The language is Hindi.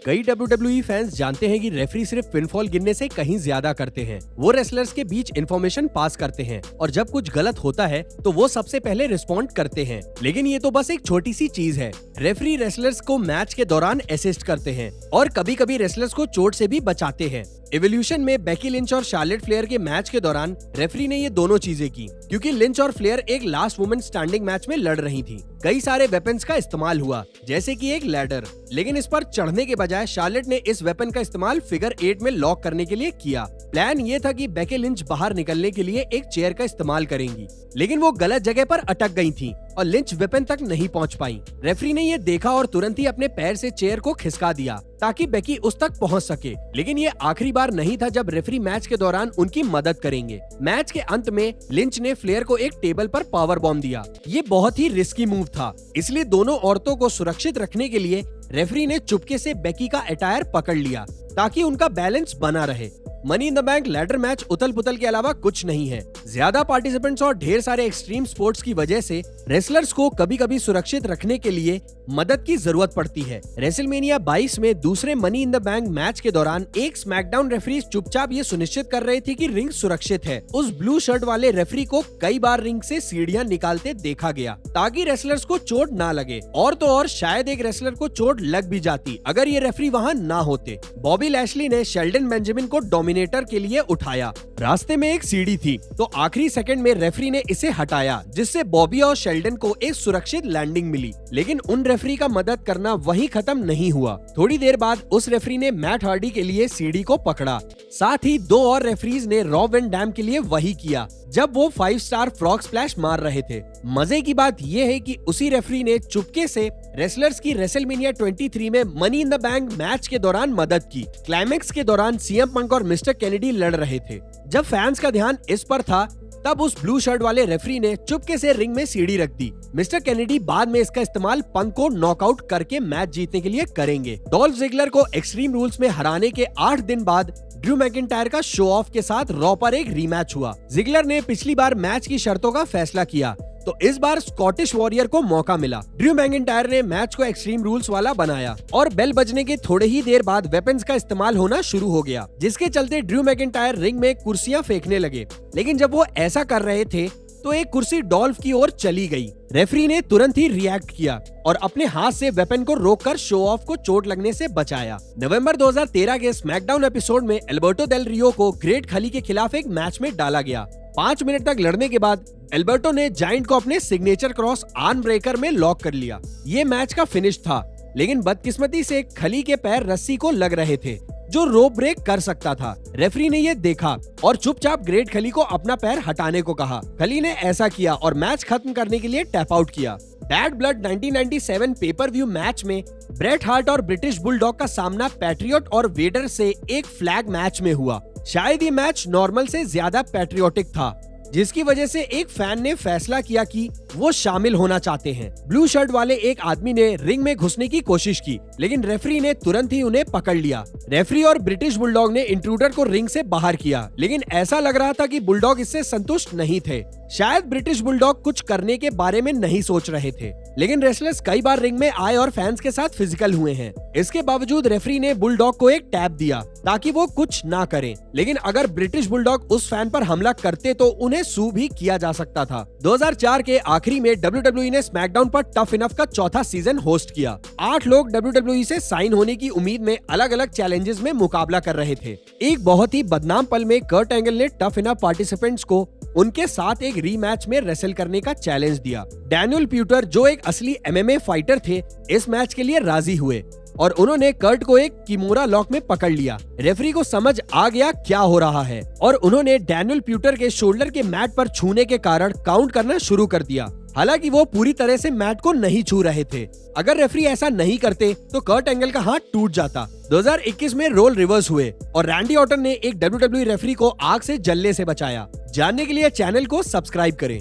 कई WWE फैंस जानते हैं कि रेफरी सिर्फ पिनफॉल गिनने से कहीं ज्यादा करते हैं। वो रेसलर्स के बीच इंफॉर्मेशन पास करते हैं और जब कुछ गलत होता है तो वो सबसे पहले रिस्पॉन्ड करते हैं। लेकिन ये तो बस एक छोटी सी चीज है। रेफरी रेसलर्स को मैच के दौरान असिस्ट करते हैं और कभी कभी रेसलर्स को चोट से भी बचाते हैं। एवोल्यूशन में बेकी लिंच और शार्लेट फ्लेयर के मैच के दौरान रेफरी ने ये दोनों चीजें की, क्योंकि लिंच और फ्लेयर एक लास्ट वुमेन स्टैंडिंग मैच में लड़ रही थी। कई सारे वेपन्स का इस्तेमाल हुआ, जैसे कि एक लैडर, लेकिन इस पर चढ़ने के बजाय शार्लेट ने इस वेपन का इस्तेमाल फिगर 8 में लॉक करने के लिए किया। प्लान ये था कि बेकी लिंच बाहर निकलने के लिए एक चेयर का इस्तेमाल करेंगी, लेकिन वो गलत जगह पर अटक गई थी और लिंच वेपन तक नहीं पहुंच पाई। रेफरी ने ये देखा और तुरंत ही अपने पैर से चेयर को खिसका दिया ताकि बेकी उस तक पहुंच सके। लेकिन ये आखिरी बार नहीं था जब रेफरी मैच के दौरान उनकी मदद करेंगे। मैच के अंत में लिंच ने फ्लेयर को एक टेबल पर पावर बॉम्ब दिया। ये बहुत ही रिस्की मूव था, इसलिए दोनों औरतों को सुरक्षित रखने के लिए रेफरी ने चुपके से बेकी का अटायर पकड़ लिया ताकि उनका बैलेंस बना रहे। Money in the bank ladder match उथल पुथल के अलावा कुछ नहीं है। ज्यादा पार्टिसिपेंट्स और ढेर सारे एक्सट्रीम स्पोर्ट्स की वजह से रेसलर्स को कभी कभी सुरक्षित रखने के लिए मदद की जरूरत पड़ती है। रेसलमेनिया 22 में दूसरे money in the bank match के दौरान एक स्मैकडाउन रेफरी चुपचाप ये सुनिश्चित कर रहे थे कि रिंग सुरक्षित है। उस ब्लू शर्ट वाले रेफरी को कई बार रिंग से सीढ़ियां निकालते देखा गया ताकि रेसलर्स को चोट ना लगे, और तो और शायद एक रेसलर को चोट लग भी जाती अगर ये रेफरी वहां ना होते। बॉबी लैशली ने शेल्डन बेंजामिन को डोमिनेटर के लिए उठाया। रास्ते में एक सीढ़ी थी तो आखिरी सेकंड में रेफरी ने इसे हटाया, जिससे बॉबी और शेल्डन को एक सुरक्षित लैंडिंग मिली। लेकिन उन रेफरी का मदद करना वहीं खत्म नहीं हुआ। थोड़ी देर बाद उस रेफरी ने मैट हार्डी के लिए सीढ़ी को पकड़ा। साथ ही दो और रेफरीज ने रॉब वैन डैम के लिए वही किया जब वो 5 स्टार फ्रॉग स्प्लैश मार रहे थे। मजे की बात ये है कि उसी रेफरी ने चुपके से रेसलर्स की रेसलमेनिया 23 में money in the bank match के दौरान मदद की। क्लाइमेक्स के दौरान सीएम पंक और मिस्टर केनेडी लड़ रहे थे। जब फैंस का ध्यान इस पर था तब उस ब्लू शर्ट वाले रेफरी ने चुपके से रिंग में सीढ़ी रख दी। मिस्टर केनेडी बाद में इसका इस्तेमाल पंक को नॉकआउट करके मैच जीतने के लिए करेंगे। डॉल्फ जिगलर को एक्सट्रीम रूल्स में हराने के 8 दिन बाद ड्रू मैकिंटायर का शो ऑफ के साथ रॉ पर एक रीमैच हुआ। जिगलर ने पिछली बार मैच की शर्तों का फैसला किया तो इस बार स्कॉटिश वॉरियर को मौका मिला। ड्रू मैकिंटायर ने मैच को एक्सट्रीम रूल्स वाला बनाया और बेल बजने के थोड़े ही देर बाद वेपन्स का इस्तेमाल होना शुरू हो गया, जिसके चलते ड्रू मैकिंटायर रिंग में कुर्सियां फेंकने लगे। लेकिन जब वो ऐसा कर रहे थे तो एक कुर्सी डॉल्फ की ओर चली गई। रेफरी ने तुरंत ही रिएक्ट किया और अपने हाथ से वेपन को रोककर शो ऑफ को चोट लगने से बचाया। नवंबर 2013 के स्मैकडाउन एपिसोड में एल्बर्टो डेल रियो को ग्रेट खली के खिलाफ एक मैच में डाला गया। 5 मिनट तक लड़ने के बाद एल्बर्टो ने जायंट को अपने सिग्नेचर क्रॉस आर्म ब्रेकर में लॉक कर लिया। ये मैच का फिनिश था, लेकिन बदकिस्मती से खली के पैर रस्सी को लग रहे थे जो रोप ब्रेक कर सकता था। रेफरी ने ये देखा और चुपचाप ग्रेट खली को अपना पैर हटाने को कहा। खली ने ऐसा किया और मैच खत्म करने के लिए टैप आउट किया। Bad blood 1997 pay per view match में ब्रेट हार्ट और ब्रिटिश बुलडॉग का सामना पैट्रियट और वेडर से एक फ्लैग मैच में हुआ। शायद ये मैच नॉर्मल से ज्यादा पैट्रियोटिक था, जिसकी वजह से एक फैन ने फैसला किया कि वो शामिल होना चाहते हैं। ब्लू शर्ट वाले एक आदमी ने रिंग में घुसने की कोशिश की, लेकिन रेफरी ने तुरंत ही उन्हें पकड़ लिया। रेफरी और ब्रिटिश बुलडॉग ने इंट्रूडर को रिंग से बाहर किया, लेकिन ऐसा लग रहा था कि बुलडॉग इससे संतुष्ट नहीं थे। शायद ब्रिटिश बुलडॉग कुछ करने के बारे में नहीं सोच रहे थे, लेकिन रेसलर्स कई बार रिंग में आए और फैंस के साथ फिजिकल हुए हैं। इसके बावजूद रेफरी ने बुलडॉग को एक टैप दिया ताकि वो कुछ ना करे, लेकिन अगर ब्रिटिश बुलडॉग उस फैन पर हमला करते तो उन्हें सू भी किया जा सकता था। 2004 के आखिरी में WWE ने स्मैकडाउन पर टफ इनफ का चौथा सीजन होस्ट किया। 8 लोग WWE से साइन होने की उम्मीद में अलग अलग चैलेंजेस में मुकाबला कर रहे थे। एक बहुत ही बदनाम पल में कर्ट एंगल ने टफ इनफ पार्टिसिपेंट्स को उनके साथ एक रीमैच में रेसल करने का चैलेंज दिया। डैनियल प्यूटर, जो एक असली MMA फाइटर थे, इस मैच के लिए राजी हुए और उन्होंने कर्ट को एक किमोरा लॉक में पकड़ लिया। रेफरी को समझ आ गया क्या हो रहा है और उन्होंने डैनियल प्यूटर के शोल्डर के मैट पर छूने के कारण काउंट करना शुरू कर दिया। हालांकि वो पूरी तरह से मैट को नहीं छू रहे थे। अगर रेफरी ऐसा नहीं करते तो कर्ट एंगल का हाथ टूट जाता। 2021 में रोल रिवर्स हुए और रैंडी ऑर्टन ने एक WWE रेफरी को आग से जलने से बचाया। जानने के लिए चैनल को सब्सक्राइब करें।